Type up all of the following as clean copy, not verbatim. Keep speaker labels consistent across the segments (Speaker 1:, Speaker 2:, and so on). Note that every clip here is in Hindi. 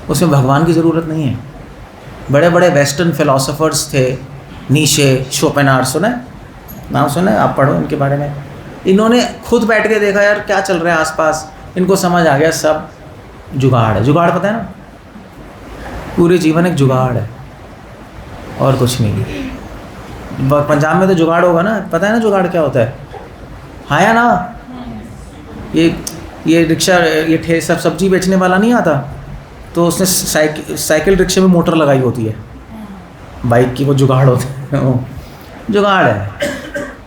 Speaker 1: उसमें भगवान की ज़रूरत नहीं है। बड़े बड़े वेस्टर्न फिलोसोफर्स थे, नीशे, शोपेनहावर, सुना है? नाम सुना है? आप पढ़ो इनके बारे में। इन्होंने खुद बैठ के देखा यार क्या चल रहा है आसपास, इनको समझ आ गया सब जुगाड़ है। जुगाड़ पता है ना? पूरे जीवन एक जुगाड़ है और कुछ नहीं। पंजाब में तो जुगाड़ होगा ना, पता है ना जुगाड़ क्या होता है? हाँ या ना? ये रिक्शा, ये सब सब्जी बेचने वाला नहीं आता, तो उसने साइकिल रिक्शे में मोटर लगाई होती है, बाइक की, वो जुगाड़ होता है। वो जुगाड़ है।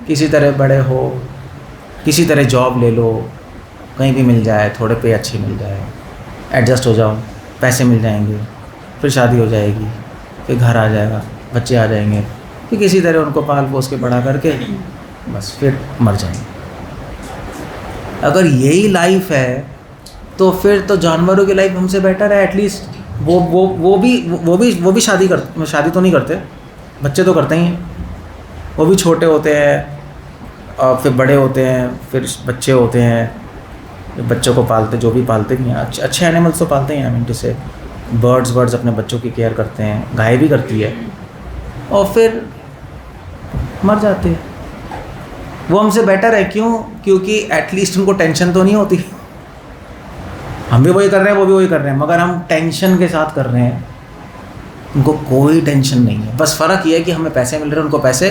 Speaker 1: किसी तरह बड़े हो, किसी तरह जॉब ले लो, कहीं भी मिल जाए, थोड़े पे अच्छे मिल जाए, एडजस्ट हो जाओ, पैसे मिल जाएंगे, फिर शादी हो जाएगी, फिर घर आ जाएगा, बच्चे आ जाएंगे, फिर किसी तरह उनको पाल पोस के बड़ा करके बस फिर मर जाएंगे। अगर यही लाइफ है तो फिर तो जानवरों की लाइफ हमसे बेटर है। एटलीस्ट वो भी शादी तो नहीं करते, बच्चे तो करते ही हैं। वो भी छोटे होते हैं और फिर बड़े होते हैं, फिर बच्चे होते हैं, बच्चों को पालते, जो भी पालते भी हैं, अच्छे एनिमल्स तो पालते हैं। आई मीन टू से बर्ड्स अपने बच्चों की केयर करते हैं, गाय भी करती है, और फिर मर जाते हैं। वो हमसे बेटर है। क्यों? क्योंकि एटलीस्ट उनको टेंशन तो नहीं होती। हम भी वही कर रहे हैं, वो भी वही कर रहे हैं, मगर हम टेंशन के साथ कर रहे हैं, उनको कोई टेंशन नहीं है। बस फ़र्क ये है कि हमें पैसे मिल रहे हैं, उनको पैसे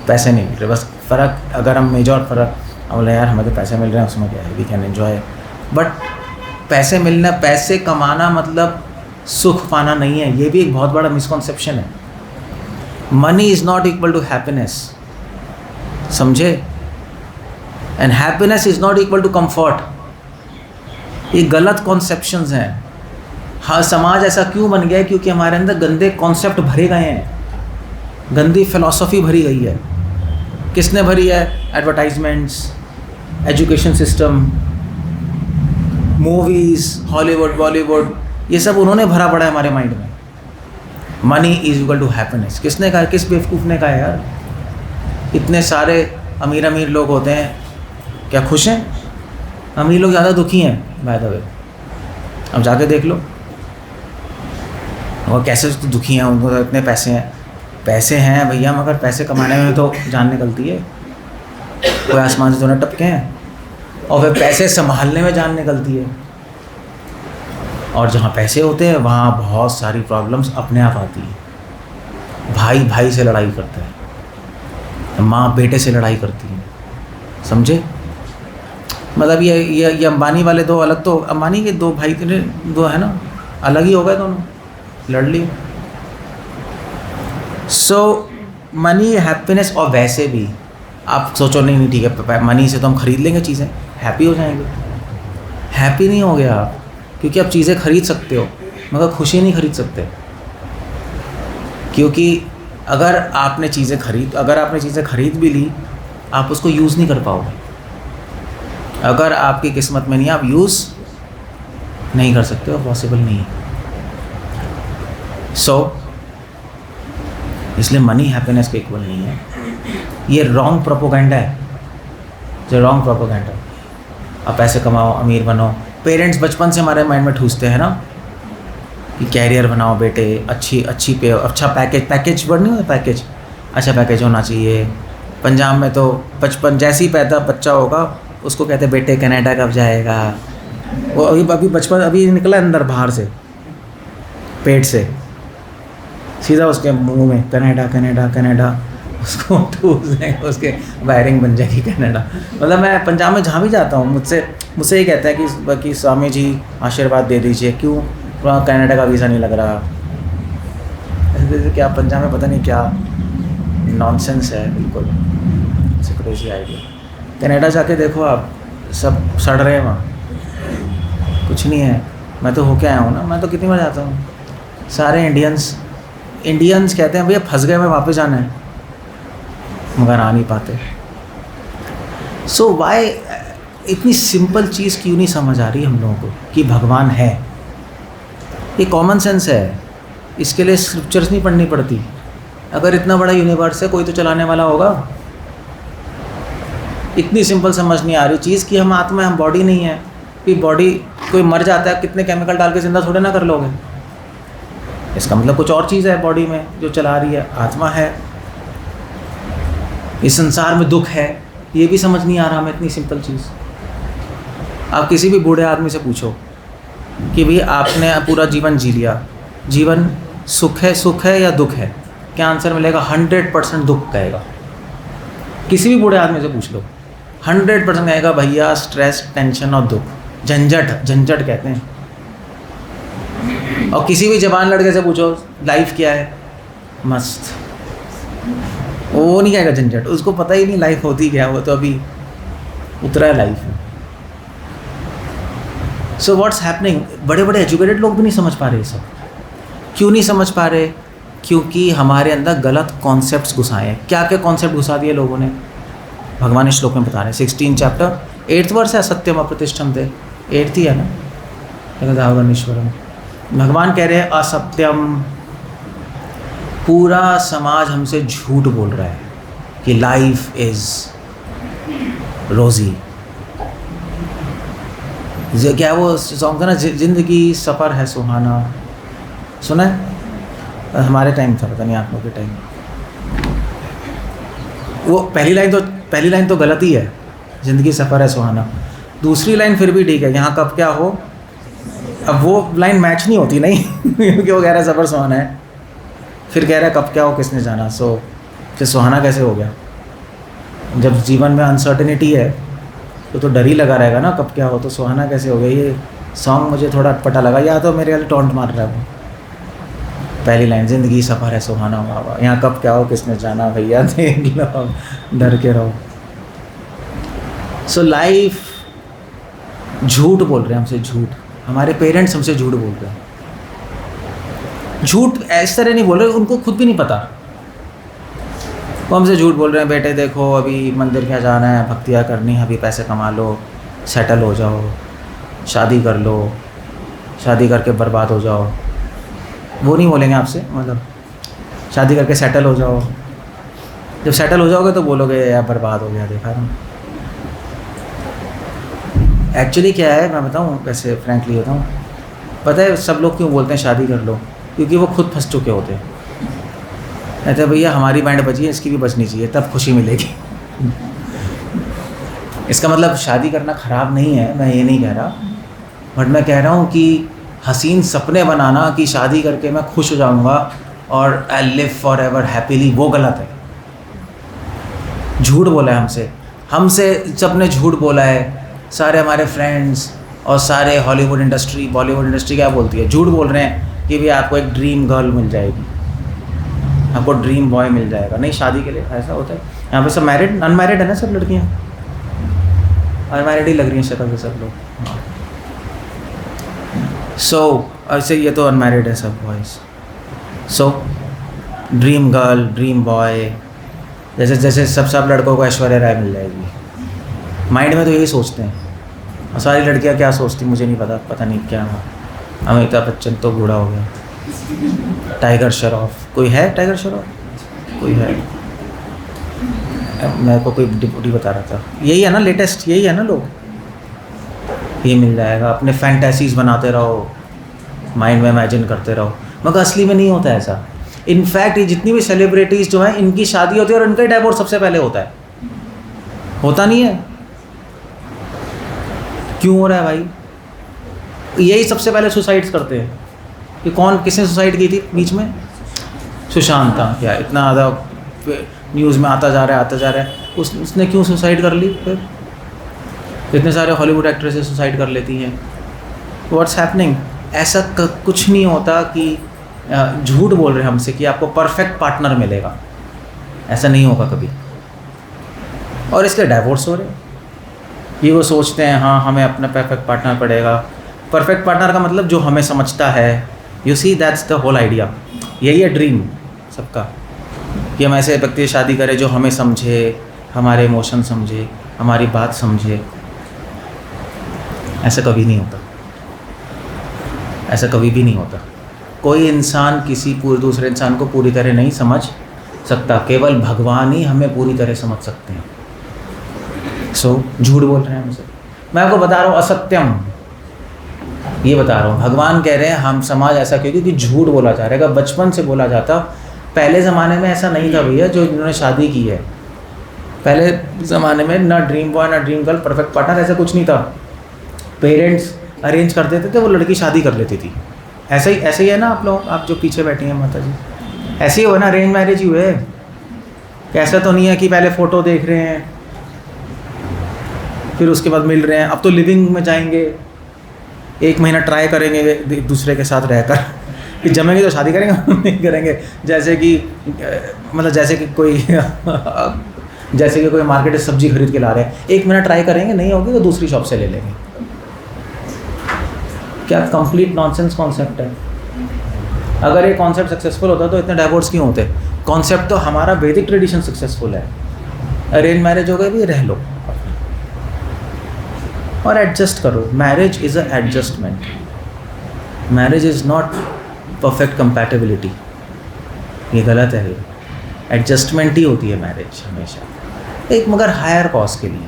Speaker 1: नहीं मिल रहे। बस फ़र्क, अगर हम मेजर फ़र्क, हम बोले यार हमें तो पैसे मिल रहे हैं, उसमें क्या है, वी कैन एंजॉय। बट पैसे मिलना, पैसे कमाना मतलब सुख पाना नहीं है। ये भी एक बहुत बड़ा मिसकॉन्सेप्शन है। Money is not equal to happiness, समझे? And happiness is not equal to comfort. ये गलत कॉन्सेप्शंस हैं। हाँ, समाज ऐसा क्यों बन गया है? क्योंकि हमारे अंदर गंदे कॉन्सेप्ट भरे गए हैं, गंदी फिलॉसफी भरी गई है। किसने भरी है? Advertisements, education system, movies, Hollywood, Bollywood, ये सब उन्होंने भरा पड़ा है हमारे माइंड में। Money is equal to happiness. किसने कहा? किस बेवकूफ़ ने कहा यार? इतने सारे अमीर लोग होते हैं, क्या खुश हैं? अमीर लोग ज़्यादा दुखी हैं बाय द वे। अब जाके देख लो और कैसे दुखी हैं, उनको तो इतने पैसे हैं भैया, मगर पैसे कमाने में तो जान निकलती है। कोई आसमान से तो न टपके हैं, और फिर पैसे संभालने में जान निकलती है। और जहाँ पैसे होते हैं वहाँ बहुत सारी प्रॉब्लम्स अपने आप आती है। भाई से लड़ाई करता है, माँ बेटे से लड़ाई करती है, समझे? मतलब ये अंबानी वाले दो अलग, तो अंबानी के दो भाई दो है ना, अलग ही हो गए दोनों, लड़ लिए। सो मनी, हैप्पीनेस। और वैसे भी आप सोचो नहीं ठीक है, मनी से तो हम खरीद लेंगे चीज़ें, हैप्पी हो जाएंगे। हैप्पी नहीं हो गया आप, क्योंकि आप चीज़ें खरीद सकते हो मगर खुशी नहीं खरीद सकते। क्योंकि अगर आपने चीज़ें खरीद भी ली, आप उसको यूज़ नहीं कर पाओगे। अगर आपकी किस्मत में नहीं, आप यूज़ नहीं कर सकते हो, पॉसिबल नहीं है। इसलिए मनी हैप्पीनेस के इक्वल नहीं है। ये रॉन्ग प्रोपोगेंडा है, जो रॉन्ग प्रोपोगेंडा। आप पैसे कमाओ, अमीर बनो। पेरेंट्स बचपन से हमारे माइंड में ठूसते हैं ना कि कैरियर बनाओ बेटे, अच्छा पैकेज वर्ड नहीं होता, पैकेज, अच्छा पैकेज होना चाहिए। पंजाब में तो बचपन जैसे ही पैदा बच्चा होगा उसको कहते हैं बेटे कनाडा कब जाएगा। वो अभी बचपन अभी निकला अंदर बाहर से, पेट से, सीधा उसके मुंह में कनाडा, उसको ठूस देंगे, उसके वायरिंग बन जाएगी कनाडा। मतलब मैं पंजाब में जहाँ भी जाता हूँ मुझसे ये कहता है कि स्वामी जी आशीर्वाद दे दीजिए, क्यों? वहाँ कनाडा का वीज़ा नहीं लग रहा। ऐसे क्या पंजाब में पता नहीं क्या नॉनसेंस है, बिल्कुल क्रेजी आइडिया। कनाडा जाके देखो आप, सब सड़ रहे हैं वहाँ, कुछ नहीं है। मैं तो होके आया हूँ ना, मैं तो कितनी बार जाता हूँ। सारे इंडियंस कहते हैं भैया फंस गए, मैं वापस जाना है, मगर आ नहीं पाते। सो वाई इतनी सिंपल चीज़ क्यों नहीं समझ आ रही हम लोगों को कि भगवान है? ये कॉमन सेंस है, इसके लिए स्क्रिप्चर्स नहीं पढ़नी पड़ती। अगर इतना बड़ा यूनिवर्स है, कोई तो चलाने वाला होगा। इतनी सिंपल समझ नहीं आ रही चीज़ कि हम आत्मा, हम बॉडी नहीं है, कि बॉडी कोई मर जाता है, कितने केमिकल डाल के जिंदा थोड़े ना कर लोगे। इसका मतलब कुछ और चीज़ है बॉडी में जो चला रही है, आत्मा है। इस संसार में दुख है, ये भी समझ नहीं आ रहा हमें, इतनी सिंपल चीज़। आप किसी भी बूढ़े आदमी से पूछो कि भाई आपने पूरा जीवन जी लिया, जीवन सुख है या दुख है, क्या आंसर मिलेगा? 100% दुख कहेगा। किसी भी बूढ़े आदमी से पूछ लो, 100% कहेगा भैया स्ट्रेस, टेंशन और दुख, झंझट कहते हैं। और किसी भी जवान लड़के से पूछो लाइफ क्या है, मस्त, वो नहीं कहेगा झंझट, उसको पता ही नहीं लाइफ होती क्या, वो तो अभी उतरा है लाइफ में। सो व्हाट्स हैपनिंग, बड़े बड़े एजुकेटेड लोग भी नहीं समझ पा रहे ये सब। क्यों नहीं समझ पा रहे? क्योंकि हमारे अंदर गलत कॉन्सेप्ट्स घुसाए हैं। क्या क्या कॉन्सेप्ट घुसा दिए लोगों ने? भगवान इस श्लोक में बता रहे हैं, 16 चैप्टर 8th वर्स है, सत्यम अप्रतिष्ठम थे, 8th ही है ना, जगदावरणीश्वरम। भगवान कह रहे हैं असत्यम, पूरा समाज हमसे झूठ बोल रहा है कि लाइफ इज रोजी। क्या वो सॉन्ग था ना, जिंदगी सफ़र है सुहाना, सुना है? हमारे टाइम था, पता नहीं आप लोग के टाइम। वो पहली लाइन तो गलत ही है, ज़िंदगी सफ़र है सुहाना। दूसरी लाइन फिर भी ठीक है, यहाँ कब क्या हो। अब वो लाइन मैच नहीं होती नहीं क्योंकि वो कह रहा है सफ़र सुहाना है, फिर कह रहा है कब क्या हो किसने जाना। सो फिर सुहाना कैसे हो गया? जब जीवन में अनसर्टेनिटी है तो डर ही लगा रहेगा ना, कब क्या हो, तो सुहाना कैसे हो गया? ये सॉन्ग मुझे थोड़ा अटपटा लगा, या तो मेरे वाले टॉन्ट मार रहा है वो। पहली लाइन ज़िंदगी सफ़र है सुहाना, वाह, यहाँ कब क्या हो किसने जाना, भैया देख लो, डर के रहो। सो लाइफ, झूठ बोल रहे हैं हमसे, झूठ। हमारे पेरेंट्स हमसे झूठ बोल रहे हैं। झूठ इस तरह नहीं बोल रहे, उनको खुद भी नहीं पता। वो हमसे झूठ बोल रहे हैं, बेटे देखो अभी मंदिर क्या जाना है, भक्तियाँ करनी है, अभी पैसे कमा लो, सेटल हो जाओ, शादी कर लो, शादी करके बर्बाद हो जाओ। वो नहीं बोलेंगे आपसे, मतलब शादी करके सेटल हो जाओ। जब सेटल हो जाओगे तो बोलोगे यार बर्बाद हो गया, देखा ना। एक्चुअली क्या है मैं बताऊँ, वैसे फ्रैंकली बताऊँ, पता है सब लोग क्यों बोलते हैं शादी कर लो? क्योंकि वो खुद फंस चुके होते हैं। कहते हैं भैया हमारी बैंड बजी है, इसकी भी बजनी चाहिए, तब खुशी मिलेगी। इसका मतलब शादी करना ख़राब नहीं है, मैं ये नहीं कह रहा, बट मैं कह रहा हूँ कि हसीन सपने बनाना कि शादी करके मैं खुश हो जाऊँगा और I live for ever happily, वो गलत है। झूठ बोला है हमसे सबने झूठ बोला है। सारे हमारे फ्रेंड्स और सारे हॉलीवुड इंडस्ट्री, बॉलीवुड इंडस्ट्री क्या बोलती है? झूठ बोल रहे हैं कि भाई आपको एक ड्रीम गर्ल मिल जाएगी, आपको ड्रीम बॉय मिल जाएगा। नहीं, शादी के लिए ऐसा होता है। यहाँ पे सब मैरिड, अनमैरिड है ना सब लड़कियाँ, अनमैरिड ही लग रही हैं शक्ल से सब लोग। सो ऐसे ये तो अनमैरिड है सब बॉयज़। सो ड्रीम गर्ल, ड्रीम बॉय, जैसे सब लड़कों को ऐश्वर्या राय मिल जाएगी। माइंड में तो यही सोचते हैं। और सारी लड़कियां क्या सोचती मुझे नहीं पता नहीं क्या। अमिताभ बच्चन तो बूढ़ा हो गया, टाइगर श्रॉफ, कोई है टाइगर श्रॉफ? कोई है? मेरे को कोई डिप्टी बता रहा था, यही है ना लेटेस्ट, यही है ना लोग, ये मिल जाएगा। अपने फैंटेसीज़ बनाते रहो, माइंड में इमेजिन करते रहो, मगर असली में नहीं होता ऐसा। इनफैक्ट ये जितनी भी सेलिब्रिटीज़ जो हैं, इनकी शादी होती है और इनका ही डाइवोर्स सबसे पहले होता है। होता नहीं है? क्यों हो रहा है भाई? यही सबसे पहले सुसाइड्स करते हैं। कि कौन, किसने सुसाइड की थी बीच में? सुशांत था क्या? इतना ज़्यादा न्यूज़ में आता जा रहा है, उसने क्यों सुसाइड कर ली? फिर इतने सारे हॉलीवुड एक्ट्रेसेस सुसाइड कर लेती हैं। What's happening? ऐसा कुछ नहीं होता कि झूठ बोल रहे हैं हमसे कि आपको परफेक्ट पार्टनर मिलेगा, ऐसा नहीं होगा कभी। और इसके डाइवोर्स हो रहे हैं। ये वो सोचते हैं हाँ हमें अपना परफेक्ट पार्टनर पड़ेगा। परफेक्ट पार्टनर का मतलब जो हमें समझता है। You see, that's the whole idea. यही है ड्रीम सबका, कि हम ऐसे व्यक्ति से शादी करें जो हमें समझे, हमारे इमोशन समझे, हमारी बात समझे। ऐसा कभी नहीं होता, ऐसा कभी भी नहीं होता। कोई इंसान किसी दूसरे इंसान को पूरी तरह नहीं समझ सकता, केवल भगवान ही हमें पूरी तरह समझ सकते हैं। सो झूठ बोल रहे हैं हमसे। मैं आपको बता रहा हूँ असत्यम, ये बता रहा हूँ, भगवान कह रहे हैं हम समाज ऐसा क्यों, क्योंकि झूठ बोला जा रहा है। अगर बचपन से बोला जाता, पहले ज़माने में ऐसा नहीं था भैया, जो इन्होंने शादी की है, पहले ज़माने में ना ड्रीम बॉय ना ड्रीम गर्ल, परफेक्ट पार्टनर, ऐसा कुछ नहीं था। पेरेंट्स अरेंज कर देते थे, वो लड़की शादी कर लेती थी। ऐसे ही है ना आप लोग, आप जो पीछे बैठी हैं माता जी, ऐसे ही हुआ ना, अरेंज मैरिज ही हुए। ऐसा तो नहीं है कि पहले फ़ोटो देख रहे हैं फिर उसके बाद मिल रहे हैं। अब तो लिविंग में जाएंगे, 1 महीना ट्राई करेंगे एक दूसरे के साथ रहकर, कि जमेंगे तो शादी करेंगे, नहीं करेंगे। जैसे कि मतलब जैसे कि कोई मार्केट से सब्जी खरीद के ला रहे हैं, 1 महीना ट्राई करेंगे, नहीं होगी तो दूसरी शॉप से ले लेंगे। क्या कंप्लीट नॉनसेंस कॉन्सेप्ट है। अगर ये कॉन्सेप्ट सक्सेसफुल होता तो इतने डाइवोर्स क्यों होते। कॉन्सेप्ट तो हमारा वैदिक ट्रेडिशन सक्सेसफुल है। अरेंज मैरिज हो गई भी, रह लो और एडजस्ट करो। Marriage is a adjustment, marriage is not perfect compatibility. ये गलत है, ये एडजस्टमेंट ही होती है मैरिज हमेशा, एक मगर हायर कॉज के लिए।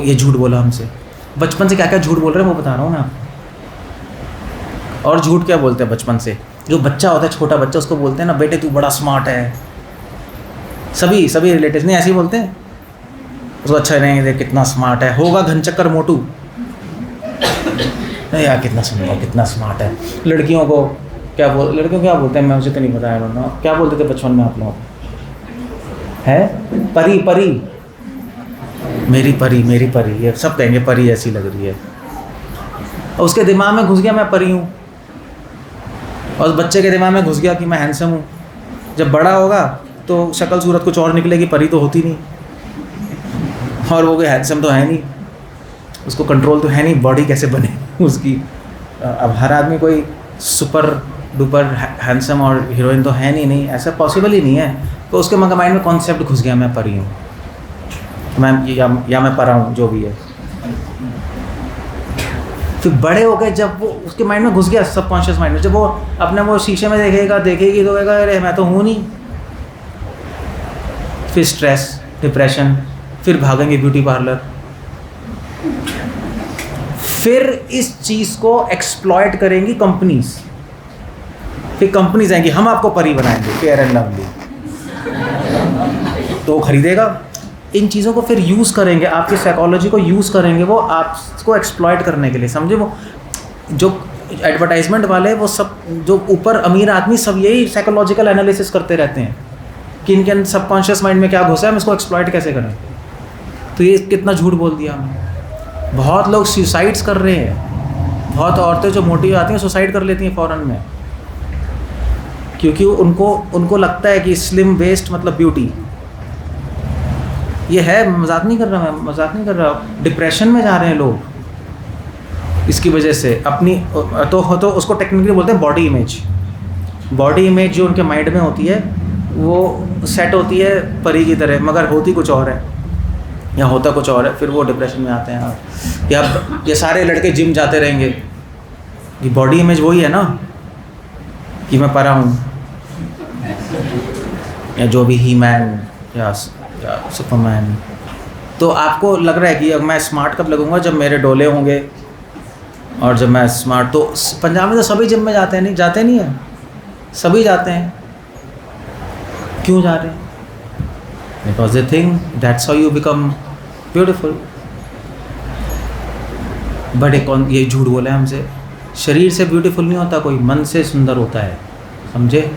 Speaker 1: ये झूठ बोला हमसे। बचपन से क्या क्या झूठ बोल रहे हैं वो बता रहा हूँ मैं आपको। और झूठ क्या बोलते हैं बचपन से, जो बच्चा होता है, छोटा बच्चा, उसको बोलते हैं ना, बेटे तू बड़ा स्मार्ट है। सभी रिलेटिव्स नहीं ऐसे ही बोलते हैं उसको, अच्छा नहीं देख कितना स्मार्ट है, होगा घनचक्कर मोटू, नहीं यार कितना सुंदर, कितना स्मार्ट है। लड़कियों को क्या बोलते हैं, मैं मुझे तो नहीं बताया वरना क्या बोलते थे बचपन में आप लोग, है परी, मेरी परी, ये सब कहेंगे परी ऐसी लग रही है। और उसके दिमाग में घुस गया मैं परी हूँ, और उस बच्चे के दिमाग में घुस गया कि मैं हैंडसम हूँ। जब बड़ा होगा तो शक्ल सूरत कुछ और निकलेगी, परी तो होती नहीं, और वो कोई हैंडसम तो है नहीं, उसको कंट्रोल तो है नहीं, बॉडी कैसे बने उसकी। अब हर आदमी कोई सुपर डुपर हैंडसम और हीरोइन तो है नहीं, ऐसा पॉसिबल ही नहीं है। तो उसके माइंड में कॉन्सेप्ट घुस गया मैं परी हूँ, मैं या मैं परा हूँ, जो भी है। फिर बड़े हो गए जब वो उसके माइंड में घुस गया, सबकॉन्शियस माइंड में, जब वो अपने वो शीशे में देखेगी तो कहेगा अरे मैं तो हूँ नहीं। फिर स्ट्रेस, डिप्रेशन, फिर भागेंगे ब्यूटी पार्लर, फिर इस चीज़ को एक्सप्लॉयट करेंगी कंपनीज। फिर कंपनीज आएंगी, हम आपको परी बनाएंगे, फेयर एंड लवली, तो खरीदेगा। इन चीज़ों को फिर यूज़ करेंगे, आपकी साइकोलॉजी को यूज़ करेंगे, वो आपको एक्सप्लॉयट करने के लिए। समझे, वो जो एडवर्टाइजमेंट वाले, वो सब जो ऊपर अमीर आदमी, सब यही साइकोलॉजिकल एनालिसिस करते रहते हैं कि इनके सबकॉन्शियस माइंड में क्या घुसा है, हम इसको एक्सप्लॉयट कैसे करें। तो ये कितना झूठ बोल दिया हमने। बहुत लोग सुसाइड्स कर रहे हैं, बहुत औरतें जो मोटी आती हैं सुसाइड कर लेती हैं फ़ौरन में, क्योंकि उनको लगता है कि स्लिम वेस्ट मतलब ब्यूटी। ये है, मजाक नहीं कर रहा। डिप्रेशन में जा रहे हैं लोग इसकी वजह से अपनी, तो उसको टेक्निकली बोलते हैं बॉडी इमेज जो उनके माइंड में होती है वो सेट होती है परी की तरह, मगर होती कुछ और है या होता कुछ और है। फिर वो डिप्रेशन में आते हैं। या ये सारे लड़के जिम जाते रहेंगे, ये बॉडी इमेज वही है ना कि मैं परा हूँ, या जो भी ही मैन या सुपरमैन। तो आपको लग रहा है कि अब मैं स्मार्ट कब लगूंगा, जब मेरे डोले होंगे, और जब मैं स्मार्ट। तो पंजाब में तो सभी जिम में जाते नहीं हैं, सभी जाते हैं। क्यों जा रहे हैं? Because they think that's how you become beautiful. But ये झूठ बोला है हमसे, शरीर से ब्यूटीफुल नहीं होता कोई, मन से सुंदर होता है। समझे,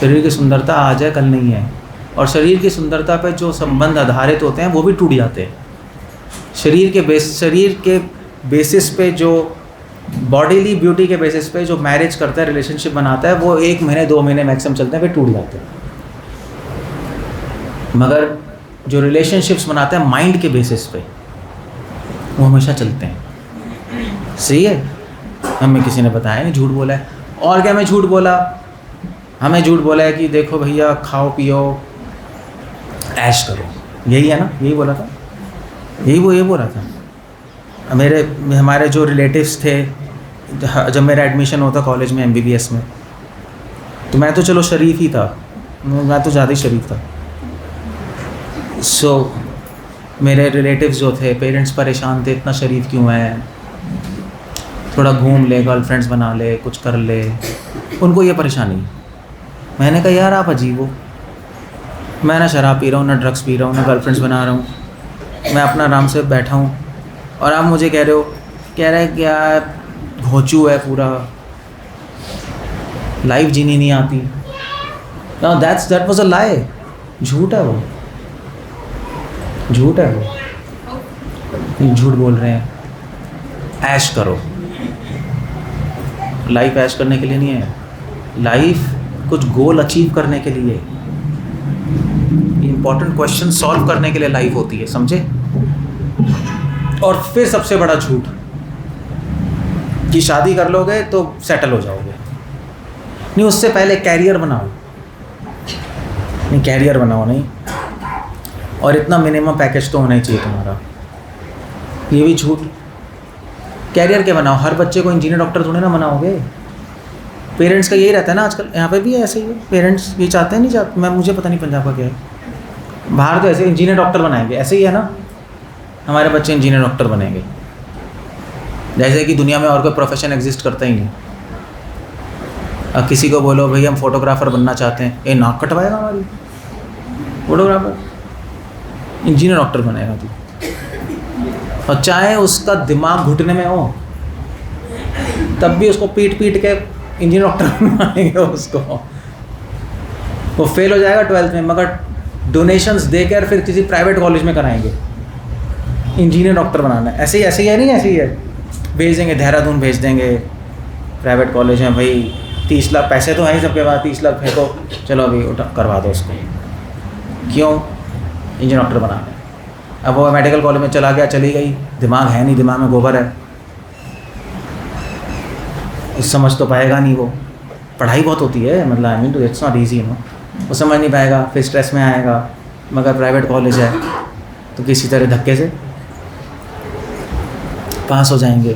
Speaker 1: शरीर की सुंदरता आज है कल नहीं है, और शरीर की सुंदरता पे जो संबंध आधारित होते हैं वो भी टूट जाते हैं। शरीर के बेसिस पे, जो बॉडीली ब्यूटी के बेसिस पे जो मैरिज करता है, रिलेशनशिप बनाता है, वो 1 महीने 2 महीने मैक्सिमम चलते हैं, फिर टूट जाते हैं। मगर जो रिलेशनशिप्स बनाते हैं माइंड के बेसिस पे, वो हमेशा चलते हैं। सही है, हमें किसी ने बताया नहीं, झूठ बोला है। और क्या, मैं झूठ बोला, हमें झूठ बोला है कि देखो भैया खाओ पियो ऐश करो, यही है ना, यही बोला था, यही बोला था। हमारे जो रिलेटिव्स थे, जब मेरा एडमिशन होता कॉलेज में MBBS में, तो मैं तो चलो शरीफ ही था, मैं तो ज़्यादा ही शरीफ था। मेरे रिलेटिव्स जो थे, पेरेंट्स परेशान थे, इतना शरीफ क्यों है, थोड़ा घूम ले, गर्लफ्रेंड्स बना ले, कुछ कर ले, उनको ये परेशानी। मैंने कहा यार आप अजीब हो, मैं ना शराब पी रहा हूँ, ना ड्रग्स पी रहा हूँ, ना गर्लफ्रेंड्स बना रहा हूँ, मैं अपना आराम से बैठा हूँ, और आप मुझे कह रहे हो, कह रहे क्या घोचू है पूरा, लाइफ जीनी नहीं आती। Now that was a lie। झूठ है वो, झूठ है वो, झूठ बोल रहे हैं। ऐश करो, लाइफ ऐश करने के लिए नहीं है, लाइफ कुछ गोल अचीव करने के लिए, इंपॉर्टेंट क्वेश्चन सॉल्व करने के लिए लाइफ होती है, समझे। और फिर सबसे बड़ा झूठ कि शादी कर लोगे तो सेटल हो जाओगे। नहीं, उससे पहले कैरियर बनाओ, नहीं कैरियर बनाओ नहीं, और इतना मिनिमम पैकेज तो होना ही चाहिए तुम्हारा, ये भी झूठ। कैरियर क्या बनाओ, हर बच्चे को इंजीनियर डॉक्टर थोड़े ना बनाओगे। पेरेंट्स का यही रहता है ना आजकल, यहाँ पे भी ऐसे ही है, पेरेंट्स ये चाहते हैं, नहीं चाहते, मैं मुझे पता नहीं पंजाब का क्या है, बाहर तो ऐसे इंजीनियर डॉक्टर बनाएंगे, ऐसे ही है ना, हमारे बच्चे इंजीनियर डॉक्टर बनेंगे, जैसे कि दुनिया में और कोई प्रोफेशन एग्जिस्ट करता ही नहीं। अब किसी को बोलो भाई हम फोटोग्राफर बनना चाहते हैं, ये नाक कटवाएगा हमारी, फोटोग्राफर, इंजीनियर डॉक्टर बनेगा तू, और चाहे उसका दिमाग घुटने में हो तब भी उसको पीट पीट के इंजीनियर डॉक्टर बनाएंगे उसको। वो फेल हो जाएगा 12th में, मगर डोनेशंस देकर फिर किसी प्राइवेट कॉलेज में कराएंगे, इंजीनियर डॉक्टर बनाना है। ऐसे ही है, नहीं ऐसे ही है, भेज देंगे देहरादून, भेज देंगे प्राइवेट कॉलेज में, भाई 30 लाख पैसे तो हैं ही सबके पास, 30 लाख फेंको, चलो अभी उठा करवा दो उसको, क्यों, इंजीनियर डॉक्टर बनाना है। अब वो मेडिकल कॉलेज में चला गया, चली गई, दिमाग है नहीं, दिमाग में गोबर है, समझ तो पाएगा नहीं, वो पढ़ाई बहुत होती है, मतलब आई मीन तो इट्स नॉट ईजी नो, वो समझ नहीं पाएगा, फिर स्ट्रेस में आएगा। मगर प्राइवेट कॉलेज है तो किसी तरह धक्के से पास हो जाएंगे,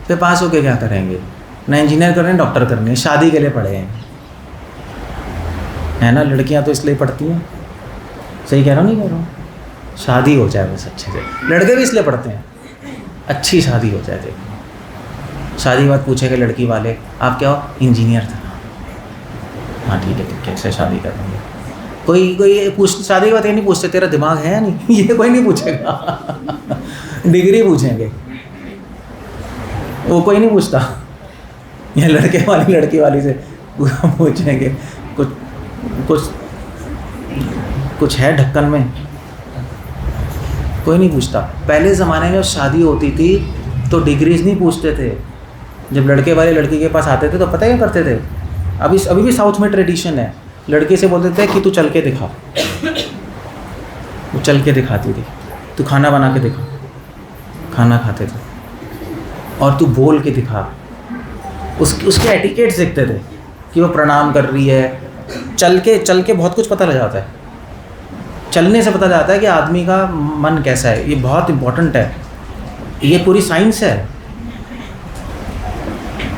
Speaker 1: फिर पास होके क्या करेंगे, ना इंजीनियर करने, डॉक्टर करने, शादी के लिए पढ़े हैं, है ना। लड़कियां तो इसलिए पढ़ती हैं, सही कह रहा हूँ नहीं कह रहा हूँ, शादी हो जाए बस अच्छे से। लड़के भी इसलिए पढ़ते हैं, अच्छी शादी हो जाए। देखो शादी के बाद पूछेगा लड़की वाले आप क्या हो, इंजीनियर था, हाँ ठीक है कैसे शादी कर देंगे। कोई पूछ, शादी के बाद ये नहीं पूछते तेरा दिमाग है या नहीं, ये कोई नहीं पूछेगा डिग्री पूछेंगे, वो कोई नहीं पूछता। ये लड़के वाली लड़की वाली से पूछेंगे कुछ है ढक्कन में, कोई नहीं पूछता। पहले ज़माने में जब शादी होती थी तो डिग्रीज नहीं पूछते थे, जब लड़के वाले लड़की के पास आते थे तो पता क्या करते थे, अभी भी साउथ में ट्रेडिशन है, लड़के से बोलते थे कि तू चल के दिखा, वो चल के दिखाती थी, तू खाना बना के दिखा, खाना खाते थे, और तू बोल के दिखा। उसके एटिकेट्स देखते थे कि वो प्रणाम कर रही है, चल के बहुत कुछ पता लग जाता है, चलने से पता जाता है कि आदमी का मन कैसा है, ये बहुत इम्पोर्टेंट है, ये पूरी साइंस है।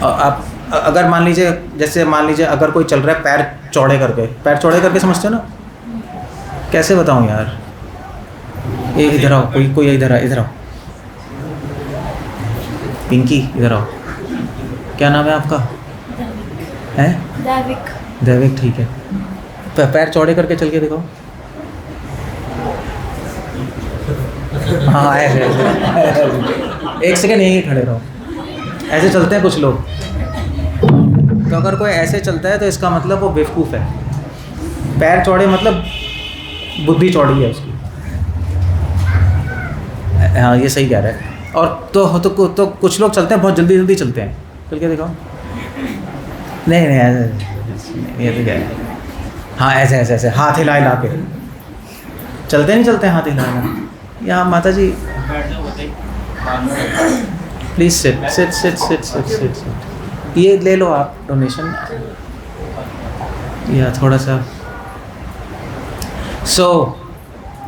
Speaker 1: आप अगर मान लीजिए, जैसे मान लीजिए अगर कोई चल रहा है पैर चौड़े करके समझते हो ना, कैसे बताऊं यार, ये इधर आओ, कोई इधर आओ, पिंकी इधर आओ, क्या नाम है आपका, है दैविक, ठीक है, पैर चौड़े करके चल के दिखाओ, हाँ ऐसे एक सेकंड यहीं खड़े रहो, ऐसे चलते हैं कुछ लोग, तो अगर कोई ऐसे चलता है तो इसका मतलब वो बेवकूफ़ है, पैर चौड़े मतलब बुद्धि चौड़ी है उसकी, हाँ ये सही कह रहा है। और तो कुछ लोग चलते हैं बहुत जल्दी चलते हैं, चल के दिखाओ, नहीं ऐसे ये तो क्या है, हाँ ऐसे हाथ हिला के चलते नहीं चलते, हाथ हिलाना। यहाँ माता जी प्लीज़ सिट, ये ले लो आप डोनेशन, या थोड़ा सा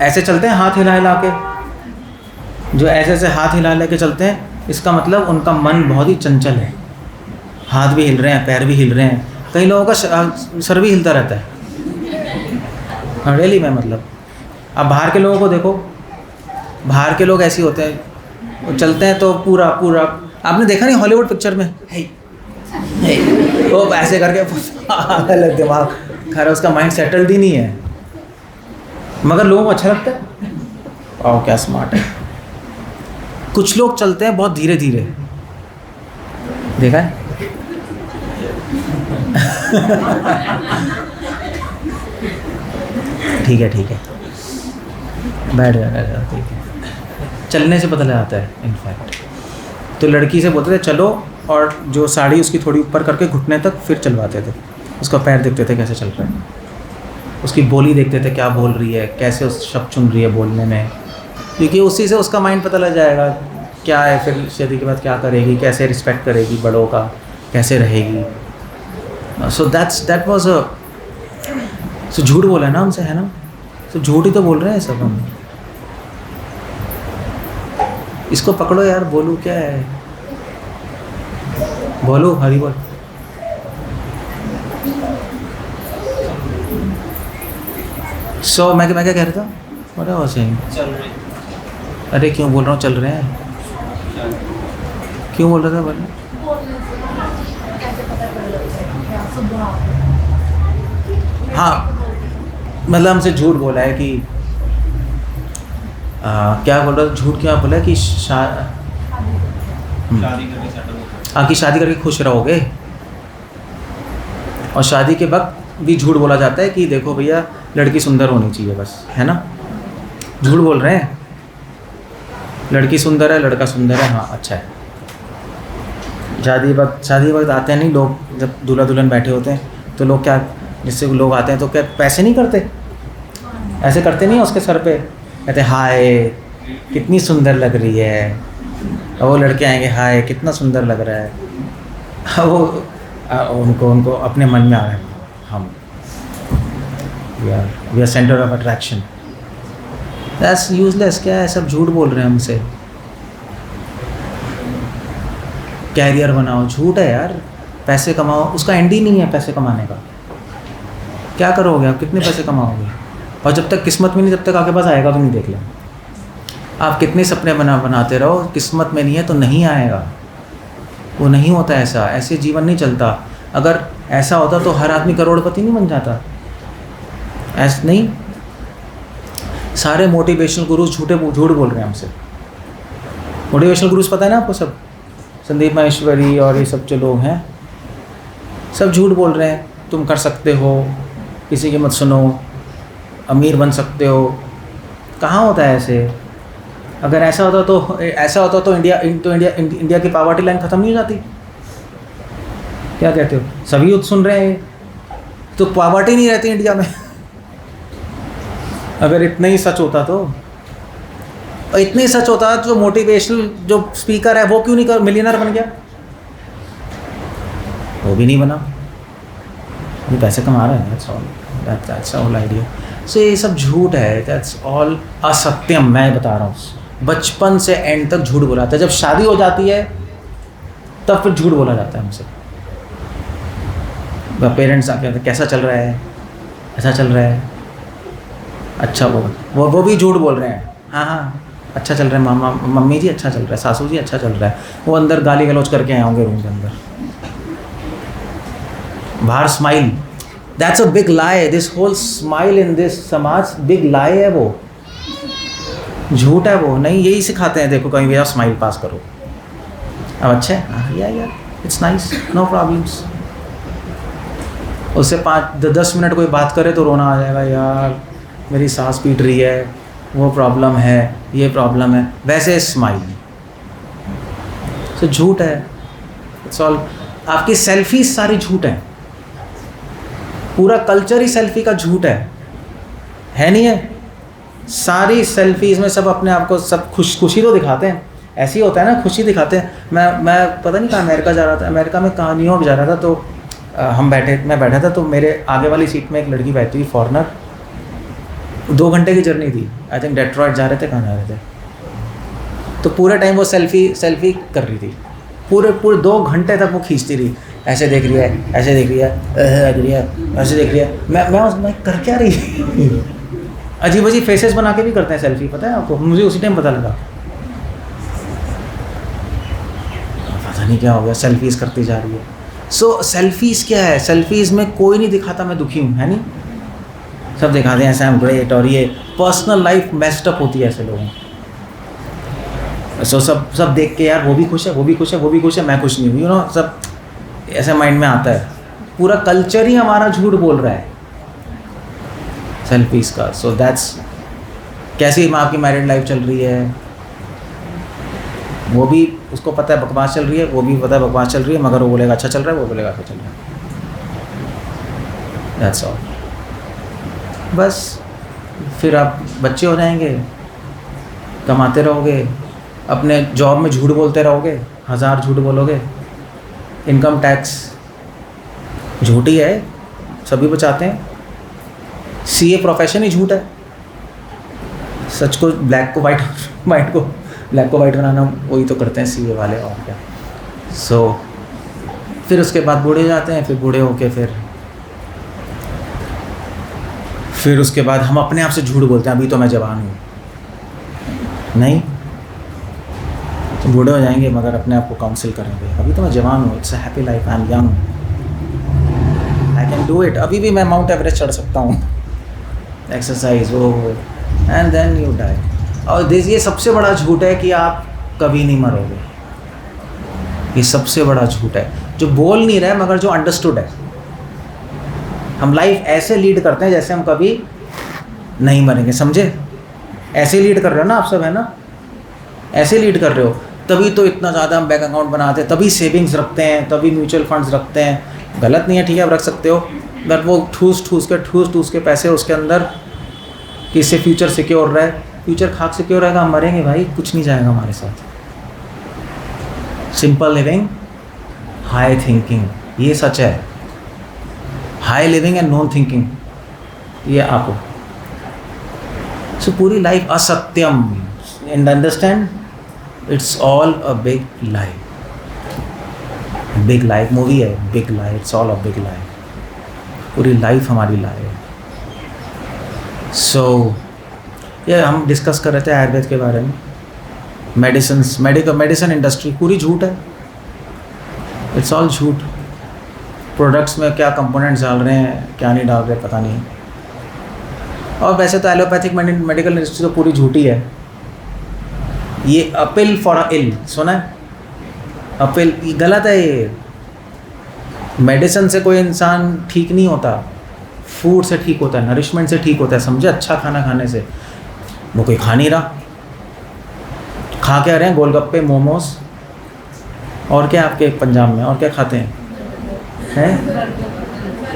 Speaker 1: ऐसे चलते हैं हाथ हिला के, जो ऐसे हाथ हिला के चलते हैं इसका मतलब उनका मन बहुत ही चंचल है, हाथ भी हिल रहे हैं, पैर भी हिल रहे हैं, कई लोगों का सर भी हिलता रहता है, रियली में मतलब। अब बाहर के लोगों को देखो, बाहर के लोग ऐसे होते हैं, वो चलते हैं तो पूरा आपने देखा नहीं हॉलीवुड पिक्चर में, वो ऐसे करके अलग दिमाग खा रहा, उसका माइंड सेटल्ड ही नहीं है, मगर लोगों को अच्छा लगता है। वाह क्या स्मार्ट है। कुछ लोग चलते हैं बहुत धीरे धीरे, देखा है? ठीक है ठीक है, बैठ जाएगा, ठीक है। चलने से पता जाता है इनफैक्ट। तो लड़की से बोलते थे चलो, और जो साड़ी उसकी थोड़ी ऊपर करके घुटने तक फिर चलवाते थे। उसका पैर देखते थे कैसे चल रहा है, उसकी बोली देखते थे क्या बोल रही है, कैसे उस शब्द चुन रही है बोलने में, क्योंकि उसी से उसका माइंड पता लग जाएगा क्या है, फिर शादी के बाद क्या करेगी, कैसे रिस्पेक्ट करेगी बड़ों का, कैसे रहेगी। सो दैट वाज अ, सो झूठ बोला है ना हमसे, है ना? तो झूठ ही तो बोल रहे हैं सब हम। इसको पकड़ो यार, बोलू क्या है, बोलो हरी बोल। सो मैं क्या कह रहा था, व्हाट आई वाज सेइंग?
Speaker 2: चल रही।
Speaker 1: अरे क्यों बोल रहा हूँ चल रहे हैं, क्यों बोल रहा था बोले? हाँ, मतलब हमसे झूठ बोला है कि क्या बोल रहा था, झूठ क्या बोला है कि
Speaker 2: शादी करके सेटल हो।
Speaker 1: हाँ, कि शादी करके खुश रहोगे, और शादी के वक्त भी झूठ बोला जाता है कि देखो भैया लड़की सुंदर होनी चाहिए बस, है ना? झूठ बोल रहे हैं, लड़की सुंदर है, लड़का सुंदर है, हाँ अच्छा है। शादी वक्त आते हैं नहीं लोग, जब दूल्हा दुल्हन बैठे होते हैं तो लोग क्या, जिससे लोग आते हैं तो क्या पैसे नहीं करते, ऐसे करते नहीं है उसके सर पे, कहते हाय कितनी सुंदर लग रही है, और वो लड़के आएंगे हाय कितना सुंदर लग रहा है, वो उनको अपने मन में आ रहा है हम we are centre of attraction. That's useless. क्या है, सब झूठ बोल रहे हैं हमसे। कैरियर बनाओ, झूठ है यार। पैसे कमाओ, उसका एंड ही नहीं है पैसे कमाने का। क्या करोगे आप, कितने पैसे कमाओगे? और जब तक किस्मत में नहीं तब तक आपके पास आएगा तो नहीं, देख लें। आप कितने सपने बनाते रहो, किस्मत में नहीं है तो नहीं आएगा। वो नहीं होता ऐसा, ऐसे जीवन नहीं चलता। अगर ऐसा होता तो हर आदमी करोड़पति नहीं बन जाता। ऐसा नहीं, सारे मोटिवेशनल गुरुज झूठ बोल रहे हैं हमसे। मोटिवेशनल गुरुज पता है ना आपको, सब संदीप माहेश्वरी और ये सब जो लोग हैं सब झूठ बोल रहे हैं। तुम कर सकते हो, किसी की मत सुनो, अमीर बन सकते हो। कहाँ होता है ऐसे? अगर ऐसा होता तो इंडिया की पॉवर्टी लाइन ख़त्म नहीं हो जाती। क्या कहते हो? सभी युद्ध सुन रहे हैं तो पॉवर्टी नहीं रहती इंडिया में। अगर इतना ही सच होता तो, और इतना ही सच होता तो मोटिवेशनल जो स्पीकर है वो क्यों नहीं मिलियनर बन गया? वो भी नहीं बना। ये पैसे कमा रहा है, that's all idea। सो ये सब झूठ है, that's all असत्यम। मैं बता रहा हूँ, बचपन से एंड तक झूठ बोला था। जब शादी हो जाती है तब फिर झूठ बोला जाता है हमसे। पेरेंट्स आके कैसा चल रहा है, ऐसा चल रहा है, अच्छा वो भी झूठ बोल रहे हैं। हाँ अच्छा चल रहा है, मामा मम्मी जी अच्छा चल रहा है, सासू जी अच्छा चल रहा है। वो अंदर गाली गलौज करके आए होंगे रूम के अंदर। बाहर smile, that's a big lie. This whole smile in this समाज बिग लाई है, वो झूठ है। वो नहीं, यही सिखाते हैं, देखो कहीं भी आप स्माइल पास करो। अब अच्छा है, यार इट्स नाइस, नो प्रॉब्लम्स। उससे 5-10 मिनट कोई बात करे तो रोना आ जाएगा, यार मेरी सांस पीट रही है, वो प्रॉब्लम है, ये प्रॉब्लम है। वैसे स्माइल तो झूठ है। इट्स ऑल, आपकी सेल्फी सारी झूठ है। पूरा कल्चर ही सेल्फी का झूठ है नहीं है? सारी सेल्फीज में सब अपने आप को सब खुशी तो दिखाते हैं। ऐसे ही होता है ना, खुशी दिखाते हैं। मैं पता नहीं कहाँ अमेरिका जा रहा था, अमेरिका में कहाँ न्यूयॉर्क जा रहा था, तो मैं बैठा था, तो मेरे आगे वाली सीट में एक लड़की बैठी थी, फॉरेनर। 2 घंटे की जर्नी थी, आई थिंक डेट्रॉइट जा रहे थे, कहाँ जा रहे थे। तो पूरे टाइम वो सेल्फी कर रही थी। पूरे 2 घंटे तक वो खींचती रही। ऐसे देख रही है, ऐसे देख रही है, ऐसे देख रही है। मैं कर क्या रही? अजीब अजीब फेसेस बना के भी करते हैं सेल्फी, पता है आपको? मुझे उसी टाइम पता लगा। पता नहीं क्या हो गया, सेल्फीज़ करती जा रही है। सो सेल्फीज़ क्या है? सेल्फीज़ में कोई नहीं दिखाता मैं दुखी हूँ, है नहीं, सब दिखाते हैं ऐसा आई एम ग्रेट, और ये पर्सनल लाइफ मेस्ड अप होती है ऐसे लोगों। सो सब देख के यार वो भी खुश है, वो भी खुश है, वो भी खुश है, मैं खुश नहीं हूँ, यू नो, सब ऐसे माइंड में आता है। पूरा कल्चर ही हमारा झूठ बोल रहा है सेल्फीज़ का। सो दैट्स, कैसी आपकी मैरिड लाइफ चल रही है, वो भी उसको पता है बकवास चल रही है, वो भी पता है बकवास चल रही है, मगर वो बोलेगा अच्छा चल रहा है, वो बोलेगा अच्छा चल रहा है। That's all. बस फिर आप बच्चे हो जाएंगे, कमाते रहोगे, अपने जॉब में झूठ बोलते रहोगे, 1000 झूठ बोलोगे। इनकम टैक्स झूठ ही है, सभी बचाते हैं। सीए प्रोफेशन ही झूठ है। सच को ब्लैक को वाइट, वाइट को ब्लैक को वाइट बनाना वही तो करते हैं सीए वाले, और क्या। सो फिर उसके बाद बूढ़े हो जाते हैं, फिर बूढ़े होके फिर उसके बाद हम अपने आप से झूठ बोलते हैं अभी तो मैं जवान हूँ। नहीं, तो बूढ़े हो जाएंगे मगर अपने आप को काउंसिल करेंगे, अभी तो मैं जवान हूँ, it's a happy life, I am young, I can do it, अभी भी मैं माउंट एवरेस्ट चढ़ सकता हूँ, एक्सरसाइज वो, एंड देन यू डाई। और ये सबसे बड़ा झूठ है कि आप कभी नहीं मरोगे। ये सबसे बड़ा झूठ है जो बोल नहीं रहे मगर जो अंडरस्टूड है। हम लाइफ ऐसे लीड करते हैं जैसे हम कभी नहीं मरेंगे, समझे? ऐसे लीड कर रहे हो ना आप सब, है ना? ऐसे लीड कर रहे हो, तभी तो इतना ज़्यादा हम बैंक अकाउंट बनाते हैं, तभी सेविंग्स रखते हैं, तभी म्यूचुअल फंड्स रखते हैं। गलत नहीं है, ठीक है, आप रख सकते हो, बट वो ठूस के पैसे उसके अंदर कि इससे फ्यूचर सिक्योर रहे। फ्यूचर खाक सिक्योर रहेगा, हम मरेंगे भाई, कुछ नहीं जाएगा हमारे साथ। सिंपल लिविंग, हाई थिंकिंग, ये सच है। High living and non thinking, ये आपको। सो पूरी लाइफ असत्यम, and understand it's all a big lie. Big life movie है, big lie, it's all a big lie. पूरी लाइफ हमारी लाई है। सो ये हम डिस्कस कर रहे थे आयुर्वेद के बारे में। मेडिसिन इंडस्ट्री पूरी झूठ है, इट्स ऑल झूठ। प्रोडक्ट्स में क्या कंपोनेंट्स डाल रहे हैं, क्या नहीं डाल रहे, पता नहीं। और वैसे तो एलोपैथिक मेडिकल इंडस्ट्री तो पूरी झूठी है। ये अपिल फॉर अ इल, सुना है? अपिल, ये गलत है। ये मेडिसिन से कोई इंसान ठीक नहीं होता, फूड से ठीक होता है, नरिशमेंट से ठीक होता है, समझे? अच्छा खाना खाने से। वो कोई खा नहीं रहा, खा क्या रहे हैं? गोलगप्पे, मोमोज, और क्या आपके पंजाब में और क्या खाते हैं?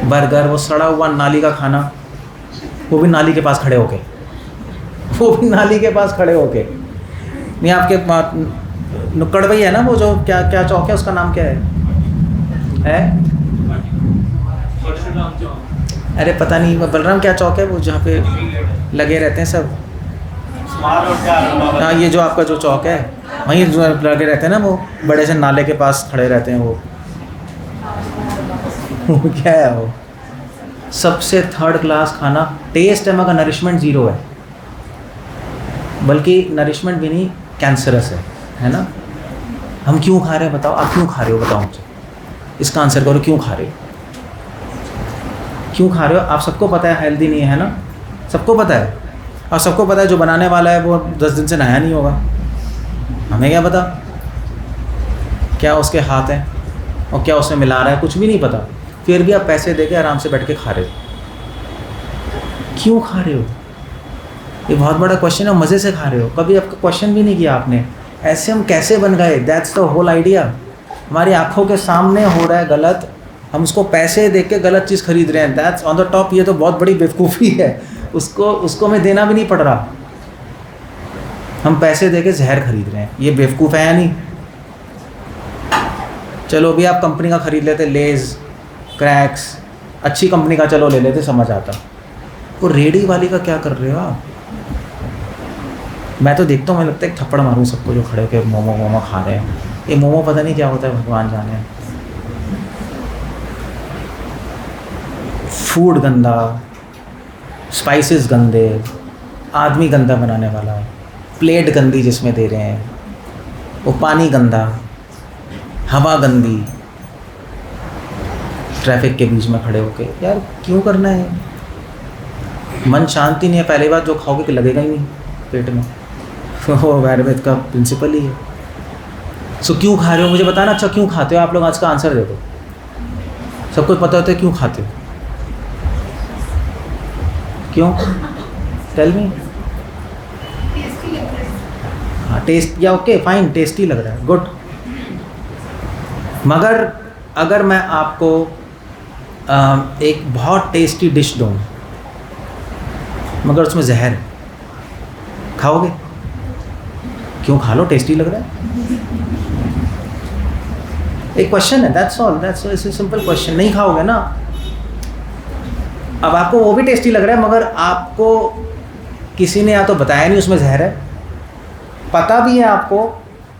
Speaker 1: बर्गर, वो सड़ा हुआ नाली का खाना, वो भी नाली के पास खड़े होके, नहीं आपके नुक्कड़ भाई है ना, वो जो क्या चौक है, उसका नाम क्या है? अरे पता नहीं, बलराम क्या चौक है वो जहाँ पे लगे रहते हैं सब? हाँ, ये जो आपका जो चौक है वहीं लगे रहते हैं ना, वो बड़े से नाले के पास खड़े रहते हैं, वो क्या है वो? सबसे थर्ड क्लास खाना, टेस्ट है मगर नरिशमेंट ज़ीरो है, बल्कि नरिशमेंट भी नहीं, कैंसरस है ना? हम क्यों खा रहे हैं बताओ? आप क्यों खा रहे हो बताओ मुझे, इसका आंसर करो। क्यों खा रहे हो? क्यों खा रहे हो? आप सबको पता है हेल्दी नहीं है ना, सबको पता है। और सबको पता है जो बनाने वाला है वो 10 दिन से नहाया नहीं होगा, हमें क्या पता क्या उसके हाथ हैं और क्या उसमें मिला रहा है, कुछ भी नहीं पता। फिर भी आप पैसे देके आराम से बैठ के खा रहे हो। क्यों खा रहे हो? ये बहुत बड़ा क्वेश्चन है, मज़े से खा रहे हो, कभी आपका क्वेश्चन भी नहीं किया आपने, ऐसे हम कैसे बन गए? That's the whole idea. हमारी आंखों के सामने हो रहा है गलत, हम उसको पैसे दे के गलत चीज़ खरीद रहे हैं, दैट्स ऑन द टॉप। ये तो बहुत बड़ी बेवकूफ़ी है, उसको हमें देना भी नहीं पड़ रहा, हम पैसे दे के जहर खरीद रहे हैं। ये बेवकूफ़ है या नहीं? चलो भी आप कंपनी का खरीद लेते, लेज़, क्रैक्स, अच्छी कंपनी का चलो ले लेते, समझ आता। वो रेडी वाली का क्या कर रहे हो आप? मैं तो देखता हूँ, मुझे लगता है एक थप्पड़ मारूँ सबको जो खड़े होकर मोमो खा रहे हैं। ये मोमो पता नहीं क्या होता है, भगवान जाने। फूड गंदा, स्पाइसेस गंदे, आदमी गंदा बनाने वाला, प्लेट गंदी जिसमें दे रहे हैं, वो पानी गंदा, हवा गंदी, ट्रैफिक के बीच में खड़े होके, यार क्यों करना है? मन शांति नहीं है, पहली बात जो खाओगे कि लगेगा ही नहीं पेट में। वो आयुर्वेद का प्रिंसिपल ही है। सो क्यों खा रहे हो मुझे बताना। अच्छा क्यों खाते हो आप लोग, आज का आंसर दे दो। सबको पता होता है क्यों खाते हो, क्यों? Tell me. हाँ टेस्ट, या ओके फाइन, टेस्टी लग रहा है, गुड। मगर अगर मैं आपको एक बहुत टेस्टी डिश दूँ मगर उसमें जहर है, खाओगे? क्यों? खा लो, टेस्टी लग रहा है। एक क्वेश्चन है, that's all, that's simple question. नहीं खाओगे ना। अब आपको वो भी टेस्टी लग रहा है मगर आपको किसी ने या तो बताया नहीं उसमें जहर है, पता भी है आपको,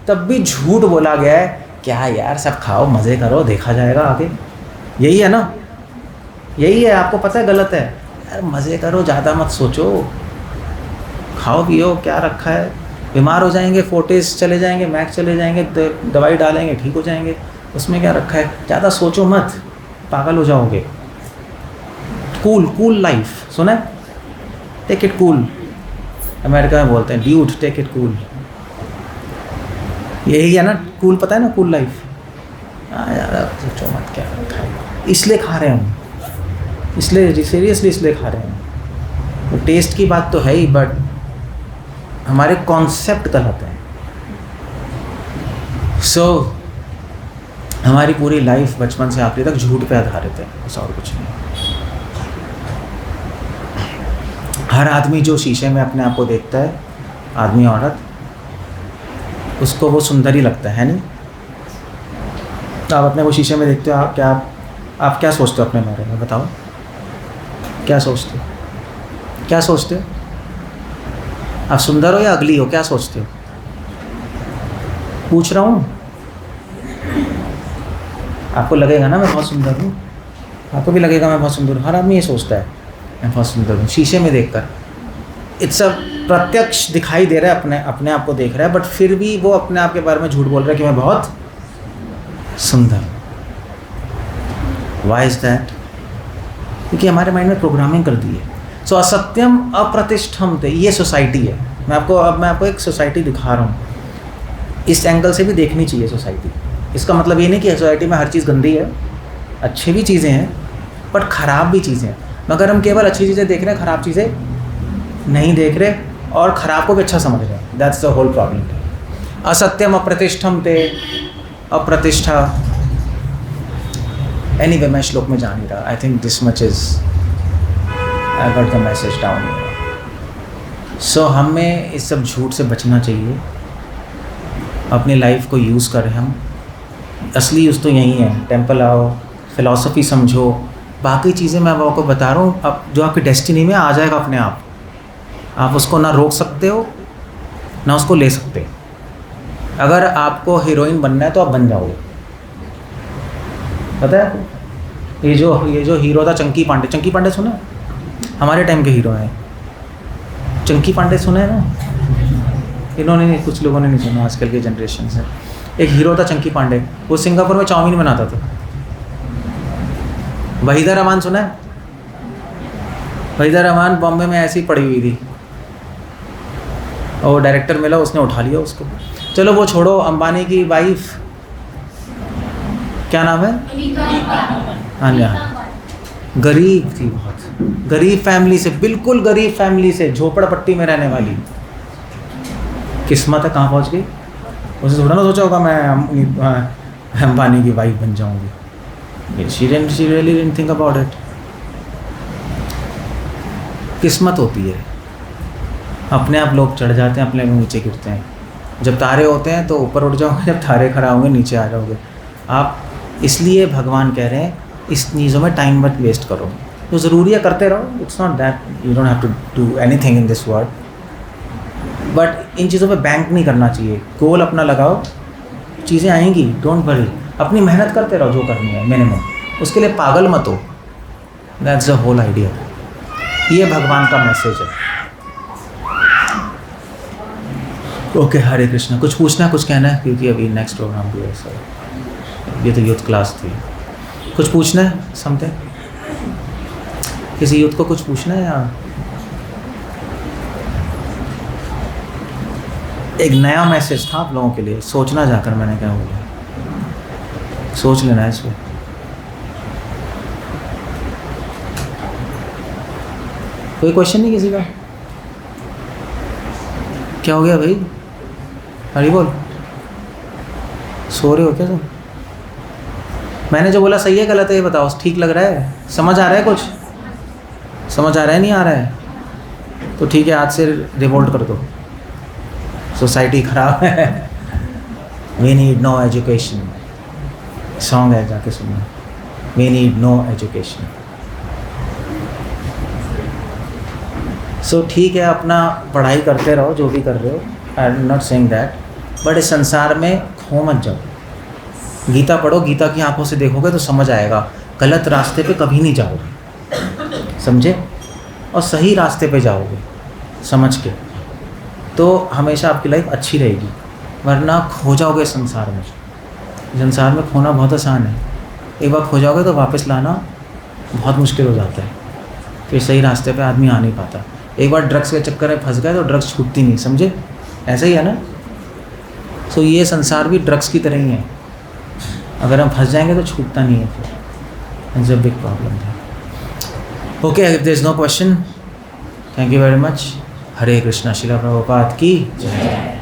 Speaker 1: तब भी झूठ बोला गया है, क्या यार सब खाओ मज़े करो देखा जाएगा आगे। यही है ना, यही है। आपको पता है गलत है, यार मज़े करो, ज़्यादा मत सोचो, खाओ पियो, क्या रखा है। बीमार हो जाएंगे, फोर्टिस चले जाएंगे, मैक्स चले जाएंगे, दवाई डालेंगे, ठीक हो जाएंगे, उसमें क्या रखा है। ज़्यादा सोचो मत, पागल हो जाओगे। कूल, कूल लाइफ सुना है? टेक इट कूल, अमेरिका में बोलते हैं ड्यूड, टेक इट कूल। यही है ना कूल, पता है ना कूल लाइफ। हाँ यार सोचो मत, क्या रखा है, इसलिए खा रहे हैं, इसलिए सीरियसली इसलिए खा रहे हैं। तो टेस्ट की बात तो है ही, बट हमारे कॉन्सेप्ट गलत हैं। सो हमारी पूरी लाइफ बचपन से आखिरी तक झूठ पे आधारित है, बस और कुछ नहीं। हर आदमी जो शीशे में अपने आप को देखता है, आदमी औरत, उसको वो सुंदर ही लगता है नहीं? तो आप अपने वो शीशे में देखते हो, आप क्या सोचते हो अपने बारे में, बताओ? क्या सोचते हो? क्या सोचते हो? आप सुंदर हो या अगली हो, क्या सोचते हो? पूछ रहा हूँ। आपको लगेगा ना मैं बहुत सुंदर हूँ, आपको भी लगेगा मैं बहुत सुंदर हूँ। हर आदमी ये सोचता है मैं बहुत सुंदर हूँ, शीशे में देखकर। इट्स अ प्रत्यक्ष दिखाई दे रहा है, अपने आप को देख रहा है, बट फिर भी वो अपने आप के बारे में झूठ बोल रहा है कि मैं बहुत सुंदर हूँ। Why is that? क्योंकि हमारे माइंड में प्रोग्रामिंग कर दी है। सो असत्यम अप्रतिष्ठम थे, ये सोसाइटी है। मैं आपको एक सोसाइटी दिखा रहा हूँ। इस एंगल से भी देखनी चाहिए सोसाइटी। इसका मतलब ये नहीं कि सोसाइटी में हर चीज़ गंदी है, अच्छी भी चीज़ें हैं बट ख़राब भी चीज़ें हैं। मगर हम केवल अच्छी चीज़ें देख रहे हैं, ख़राब चीज़ें नहीं देख रहे, और ख़राब को भी अच्छा समझ रहे हैं। That's the whole problem. असत्यम अप्रतिष्ठम थे, अप्रतिष्ठा। एनीवे मैं श्लोक में जा नहीं रहा। I think this much is, I got the message down. So हमें इस सब झूठ से बचना चाहिए, अपनी लाइफ को यूज़ करें हम। असली यूज़ तो यही है, टेंपल आओ, फ़िलॉसफी समझो, बाकी चीज़ें मैं आपको बता रहा हूँ। अब जो आपकी डेस्टिनी में आ जाएगा अपने आप उसको ना रोक सकते हो ना उसको ले सकते। अगर आपको हीरोइन बनना है तो आप बन जाओगे। पता है आपको, ये जो हीरो था चंकी पांडे सुना है? हमारे टाइम के हीरो हैं चंकी पांडे, सुना है ना? इन्होंने, कुछ लोगों ने नहीं सुना, आजकल के जनरेशन से। एक हीरो था चंकी पांडे, वो सिंगापुर में चाउमीन बनाता था। वहीदा रहमान सुना है? वहीदा रहमान बॉम्बे में ऐसी पड़ी हुई थी और डायरेक्टर मिला, उसने उठा लिया उसको। चलो वो छोड़ो, अंबानी की वाइफ क्या नाम है? अनिका। गरीब थी, बहुत गरीब फैमिली से, बिल्कुल गरीब फैमिली से, झोपड़पट्टी में रहने वाली। किस्मत है कहाँ पहुँच गई। उसे थोड़ा ना सोचा होगा मैं अंबानी की वाइफ बन जाऊँगी। She really didn't think about it. किस्मत होती है, अपने आप लोग चढ़ जाते हैं, अपने आप नीचे गिरते हैं। जब तारे होते हैं तो ऊपर उठ जाओगे, जब तारे खड़ा होंगे नीचे आ जाओगे आप। इसलिए भगवान कह रहे हैं इस चीज़ों में टाइम मत वेस्ट करो, जो ज़रूरी है करते रहो। It's not that you don't have to do anything in this world, but इन चीज़ों पे बैंक नहीं करना चाहिए। गोल अपना लगाओ, चीज़ें आएंगी, डोंट वरी। अपनी मेहनत करते रहो जो करनी है मिनिमम, उसके लिए पागल मत हो। That's the whole idea. ये भगवान का मैसेज है। ओके, हरे कृष्णा। कुछ पूछना है, कुछ कहना है, क्योंकि अभी नेक्स्ट प्रोग्राम भी है सर। ये तो यूथ क्लास थी। कुछ पूछना है समथिंग? किसी यूथ को कुछ पूछना है? या एक नया मैसेज था आप लोगों के लिए, सोचना जाकर मैंने क्या बोला, सोच लेना है इस पर। कोई क्वेश्चन नहीं किसी का? क्या हो गया भाई? हरी बोल, सो रहे हो क्या तुम? मैंने जो बोला सही है गलत है ये बताओ, ठीक लग रहा है? समझ आ रहा है? कुछ समझ आ रहा है? नहीं आ रहा है तो ठीक है, आज से रिवोल्ट कर दो, सोसाइटी खराब है। We need no education, song है जाके सुनना, we need no education. So ठीक है, अपना पढ़ाई करते रहो जो भी कर रहे हो, I am not saying that, but इस संसार में खो मत जाओ। गीता पढ़ो, गीता की आंखों से देखोगे तो समझ आएगा, गलत रास्ते पे कभी नहीं जाओगे, समझे? और सही रास्ते पे जाओगे समझ के, तो हमेशा आपकी लाइफ अच्छी रहेगी। वरना खो जाओगे संसार में। संसार में खोना बहुत आसान है, एक बार खो जाओगे तो वापस लाना बहुत मुश्किल हो जाता है, फिर सही रास्ते पे आदमी आ नहीं पाता। एक बार ड्रग्स के चक्कर में फंस गए तो ड्रग्स छूटती नहीं, समझे? ऐसा ही है ना? सो ये संसार भी ड्रग्स की तरह ही है, अगर हम फंस जाएंगे तो छूटता नहीं है, फिर इट्स अ बिग प्रॉब्लम है। Okay, if there is no question, thank you very much. Hare Krishna, Srila Prabhupada की जय।